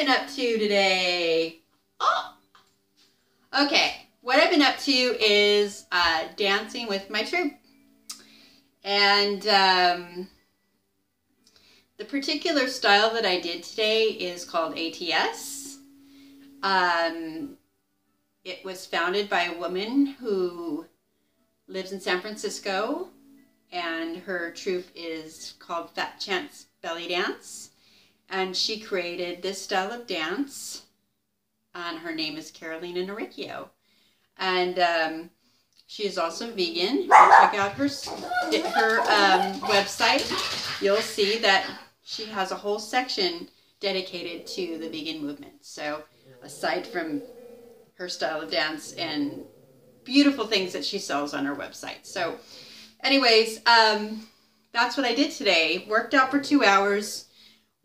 been up to today? Oh, okay. What I've been up to is dancing with my troupe. And the particular style that I did today is called ATS. It was founded by a woman who lives in San Francisco, and her troupe is called Fat Chance Belly Dance. And she created this style of dance, and her name is Carolina Noricchio. And she is also vegan. If you check out her website, you'll see that she has a whole section dedicated to the vegan movement. So aside from her style of dance and beautiful things that she sells on her website. So anyways, that's what I did today. Worked out for 2 hours.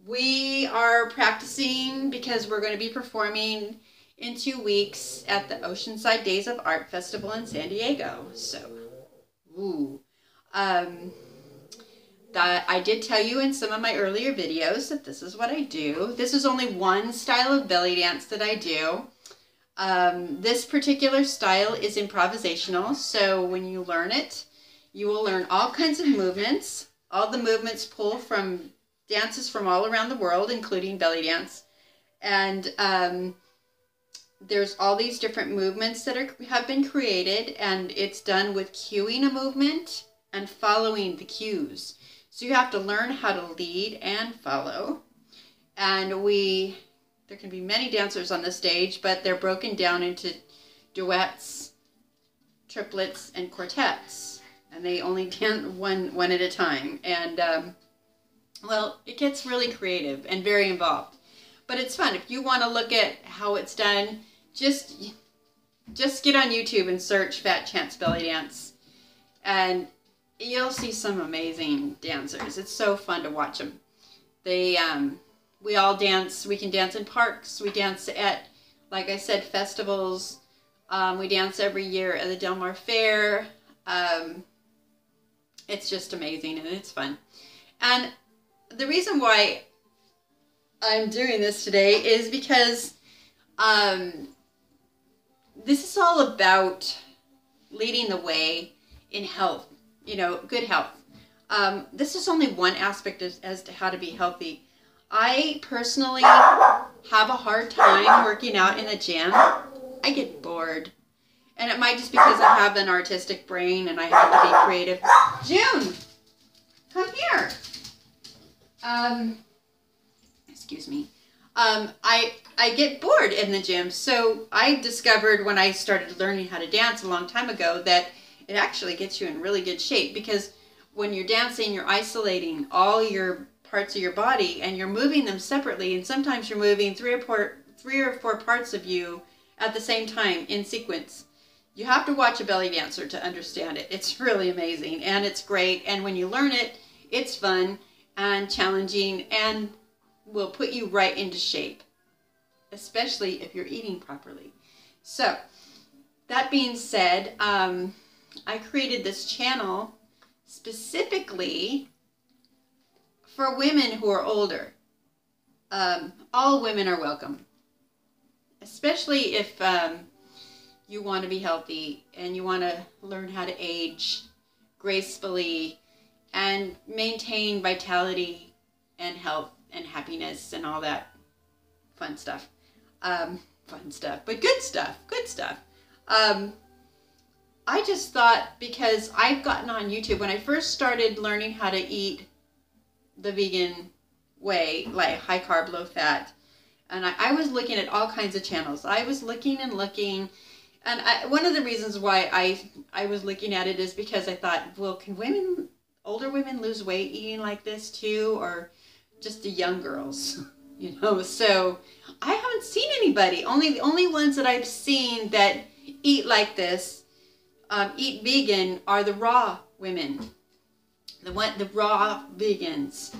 We are practicing because we're going to be performing in 2 weeks at the Oceanside Days of Art Festival in San Diego. So, that I did tell you in some of my earlier videos that this is what I do. This is only one style of belly dance that I do. This particular style is improvisational, so when you learn it, you will learn all kinds of movements. All the movements pull from dances from all around the world, including belly dance. And there's all these different movements that have been created, and it's done with cueing a movement and following the cues. So you have to learn how to lead and follow. And there can be many dancers on the stage, but they're broken down into duets, triplets, and quartets. And they only dance one at a time. And well, it gets really creative and very involved. But it's fun. If you want to look at how it's done, just get on YouTube and search Fat Chance Belly Dance. And you'll see some amazing dancers. It's so fun to watch them. We all dance. We can dance in parks. We dance at, like I said, festivals. We dance every year at the Del Mar Fair. It's just amazing and it's fun. And the reason why I'm doing this today is because this is all about leading the way in health, good health. This is only one aspect as to how to be healthy. I personally have a hard time working out in the gym. I get bored. And it might just because I have an artistic brain and I have to be creative. June, come here. Excuse me. I get bored in the gym, so I discovered when I started learning how to dance a long time ago that it actually gets you in really good shape, because when you're dancing, you're isolating all your parts of your body and you're moving them separately, and sometimes you're moving three or four parts of you at the same time in sequence. You have to watch a belly dancer to understand it. It's really amazing and it's great, and when you learn it, it's fun and challenging and will put you right into shape, especially if you're eating properly. So that being said, I created this channel specifically for women who are older. All women are welcome, especially if you want to be healthy and you want to learn how to age gracefully and maintain vitality and health and happiness and all that fun stuff. But good stuff. I just thought, because I've gotten on YouTube, when I first started learning how to eat the vegan way, like high carb, low fat, and I was looking at all kinds of channels. I was looking, and one of the reasons why I was looking at it is because I thought, well, can older women lose weight eating like this too, or just the young girls, So I haven't seen anybody. The only ones that I've seen that eat like this, eat vegan, are the raw women, the raw vegans.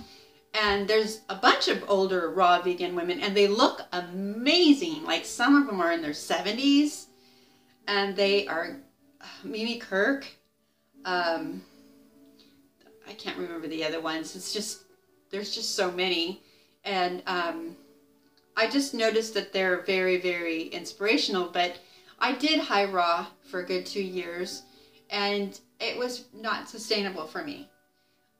And there's a bunch of older raw vegan women, and they look amazing. Like, some of them are in their 70s, and they are Mimi Kirk. I can't remember the other ones. There's just so many. And I just noticed that they're very, very inspirational. But I did high raw for a good 2 years, and it was not sustainable for me.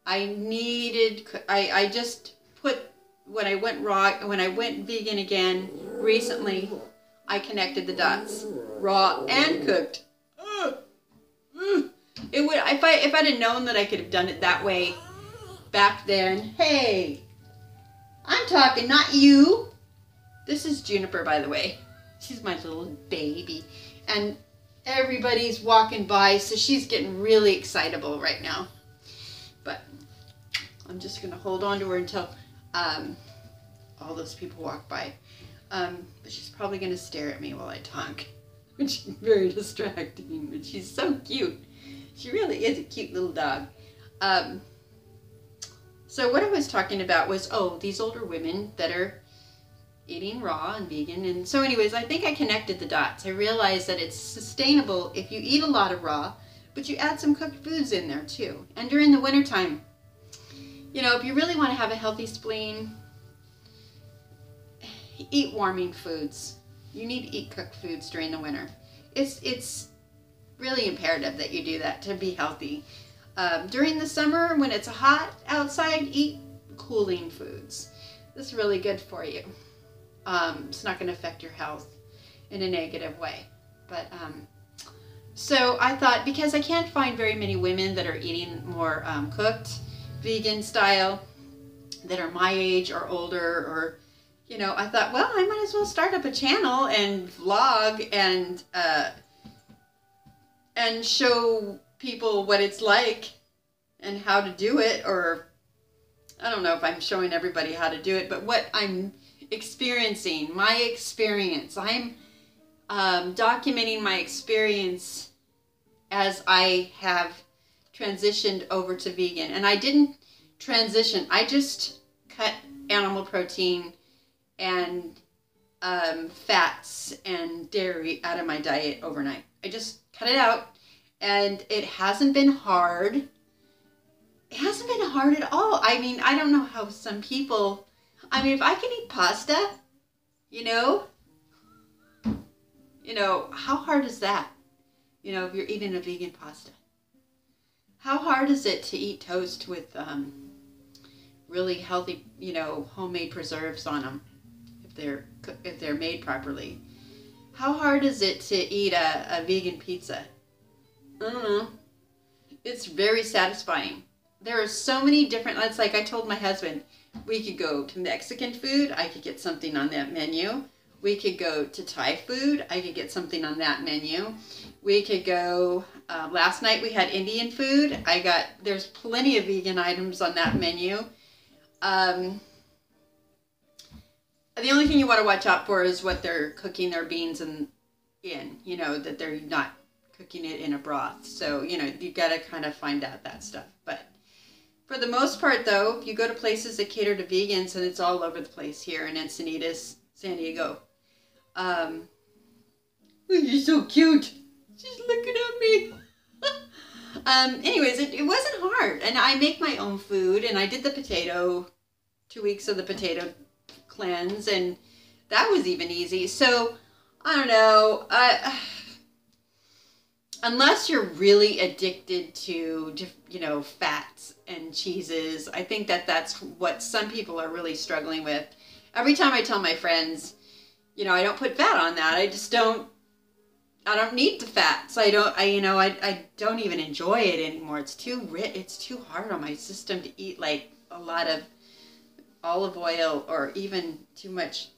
I just put, when I went raw, when I went vegan again recently, I connected the dots, raw and cooked. It would, if I'd have known that I could have done it that way back then. Hey, I'm talking, not you. This is Juniper, by the way. She's my little baby, and everybody's walking by, so she's getting really excitable right now. But I'm just gonna hold on to her until all those people walk by. But she's probably gonna stare at me while I talk, which is very distracting. But she's so cute. She really is a cute little dog. So what I was talking about was, these older women that are eating raw and vegan. And so anyways, I think I connected the dots. I realized that it's sustainable if you eat a lot of raw, but you add some cooked foods in there too. And during the wintertime, you know, if you really want to have a healthy spleen, eat warming foods. You need to eat cooked foods during the winter. It's really imperative that you do that to be healthy. During the summer, when it's hot outside, eat cooling foods. This is really good for you. It's not going to affect your health in a negative way. But so I thought, because I can't find very many women that are eating more cooked, vegan style, that are my age or older, or, you know, I thought, well, I might as well start up a channel and vlog and show people what it's like and how to do it. Or I don't know if I'm showing everybody how to do it, but what I'm experiencing, my experience. I'm documenting my experience as I have transitioned over to vegan. And I didn't transition, I just cut animal protein and fats and dairy out of my diet overnight. I just cut it out, and it hasn't been hard. It hasn't been hard at all. I mean, I don't know how some people, I mean, if I can eat pasta, you know, how hard is that? You know, if you're eating a vegan pasta. How hard is it to eat toast with really healthy, you know, homemade preserves on them, if they're made properly? How hard is it to eat a vegan pizza? I don't know. It's very satisfying. There are so many different, it's like I told my husband, we could go to Mexican food, I could get something on that menu. We could go to Thai food, I could get something on that menu. We could go, last night we had Indian food. There's plenty of vegan items on that menu. The only thing you want to watch out for is what they're cooking their beans in, you know, that they're not cooking it in a broth. So, you know, you got to kind of find out that stuff. But for the most part, though, if you go to places that cater to vegans, and it's all over the place here in Encinitas, San Diego. Oh, you're so cute. She's looking at me. Anyways, it wasn't hard. And I make my own food, and I did the 2 weeks of the potato cleanse, and that was even easy. So, I don't know. Unless you're really addicted to, you know, fats and cheeses, I think that's what some people are really struggling with. Every time I tell my friends, you know, I don't put fat on that. I don't need the fats. I don't even enjoy it anymore. It's too rich. It's too hard on my system to eat like a lot of olive oil, or even too much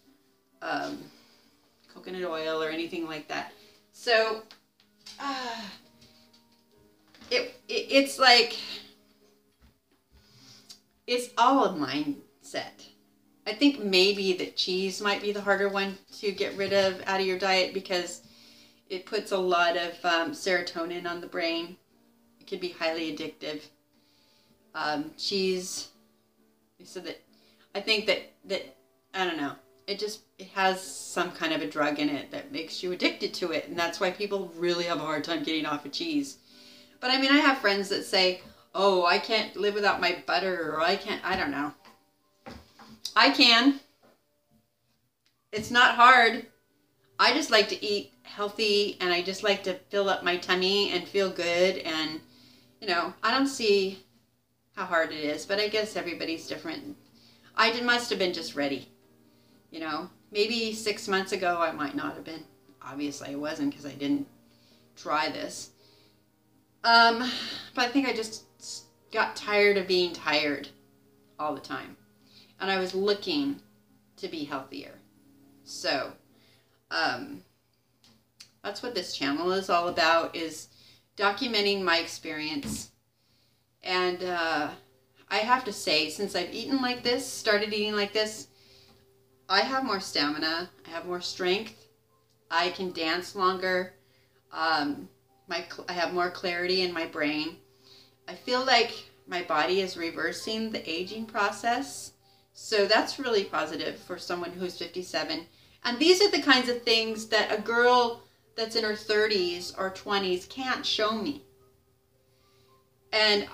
coconut oil or anything like that. So it's like, it's all a mindset. I think maybe that cheese might be the harder one to get rid of out of your diet, because it puts a lot of serotonin on the brain. It can be highly addictive. Cheese, so that I think that I don't know. It has some kind of a drug in it that makes you addicted to it, and that's why people really have a hard time getting off of cheese. But I mean, I have friends that say, "Oh, I can't live without my butter," or I don't know. I can. It's not hard. I just like to eat healthy, and I just like to fill up my tummy and feel good. And, you know, I don't see how hard it is, but I guess everybody's different. I must have been just ready. You know, maybe 6 months ago I might not have been. Obviously I wasn't, because I didn't try this. But I think I just got tired of being tired all the time. And I was looking to be healthier. So, that's what this channel is all about, is documenting my experience. And I have to say, since I've eaten like this, started eating like this, I have more stamina, I have more strength, I can dance longer, I have more clarity in my brain. I feel like my body is reversing the aging process. So that's really positive for someone who's 57. And these are the kinds of things that a girl that's in her 30s or 20s can't show me. And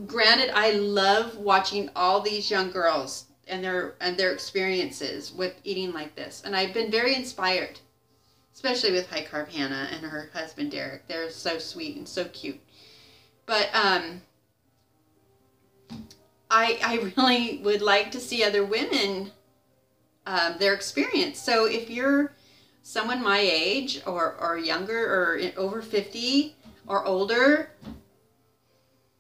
granted, I love watching all these young girls and their experiences with eating like this. And I've been very inspired, especially with High Carb Hannah and her husband Derek. They're so sweet and so cute. But I really would like to see other women, their experience. So if you're someone my age or younger or over 50 or older,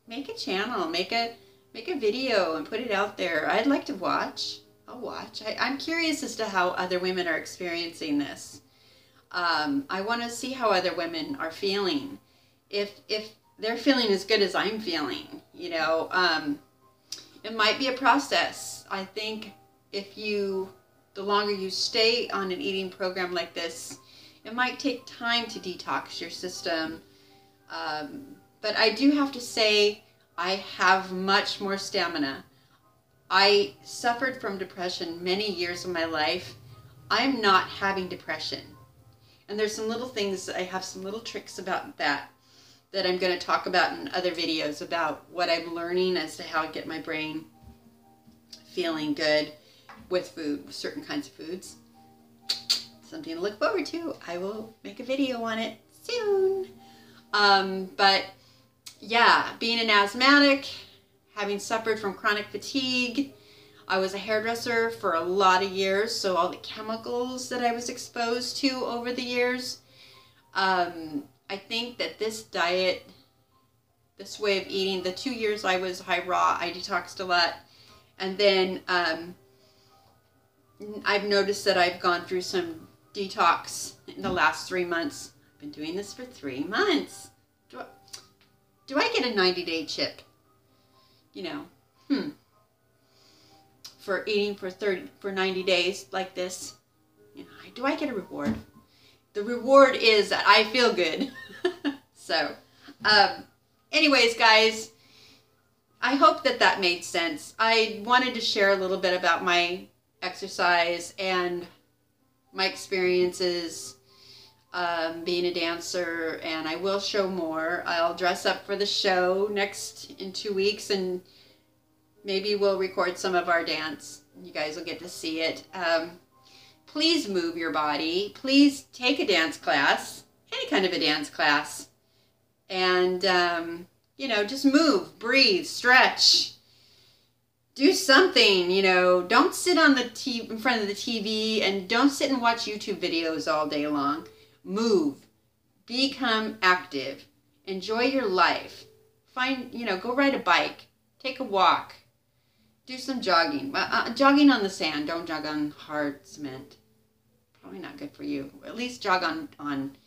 make a channel, make a video and put it out there. I'd like to watch. I'll watch. I'm curious as to how other women are experiencing this. I want to see how other women are feeling. If they're feeling as good as I'm feeling, you know, it might be a process. I think the longer you stay on an eating program like this, it might take time to detox your system. But I do have to say, I have much more stamina. I suffered from depression many years of my life. I'm not having depression. And there's some little things, I have some little tricks about that I'm going to talk about in other videos, about what I'm learning as to how I get my brain feeling good with food, with certain kinds of foods. Something to look forward to. I will make a video on it soon. But yeah, being an asthmatic, having suffered from chronic fatigue, I was a hairdresser for a lot of years, so all the chemicals that I was exposed to over the years, I think that this diet, this way of eating, the 2 years I was high raw, I detoxed a lot. And then I've noticed that I've gone through some detox in the last 3 months. I've been doing this for 3 months. Do I get a 90-day chip? You know, for eating for 90 days like this? You know, do I get a reward? The reward is that I feel good. So, anyways, guys, I hope that made sense. I wanted to share a little bit about my exercise and my experiences being a dancer, and I will show more. I'll dress up for the show in 2 weeks, and maybe we'll record some of our dance. You guys will get to see it. Please move your body. Please take a dance class, any kind of a dance class. And, you know, just move, breathe, stretch. Do something, you know. Don't sit on in front of the TV, and don't sit and watch YouTube videos all day long. Move. Become active. Enjoy your life. Go ride a bike. Take a walk. Do some jogging. Jogging on the sand. Don't jog on hard cement. Probably not good for you. At least jog on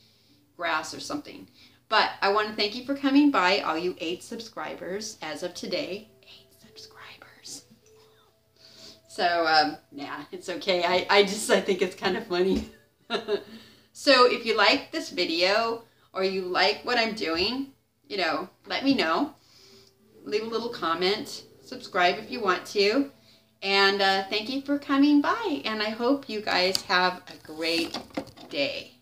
grass or something. But I want to thank you for coming by, all you 8 subscribers as of today. 8 subscribers. So, yeah, it's okay. I think it's kind of funny. So if you like this video, or you like what I'm doing, you know, let me know. Leave a little comment. Subscribe if you want to. And thank you for coming by. And I hope you guys have a great day.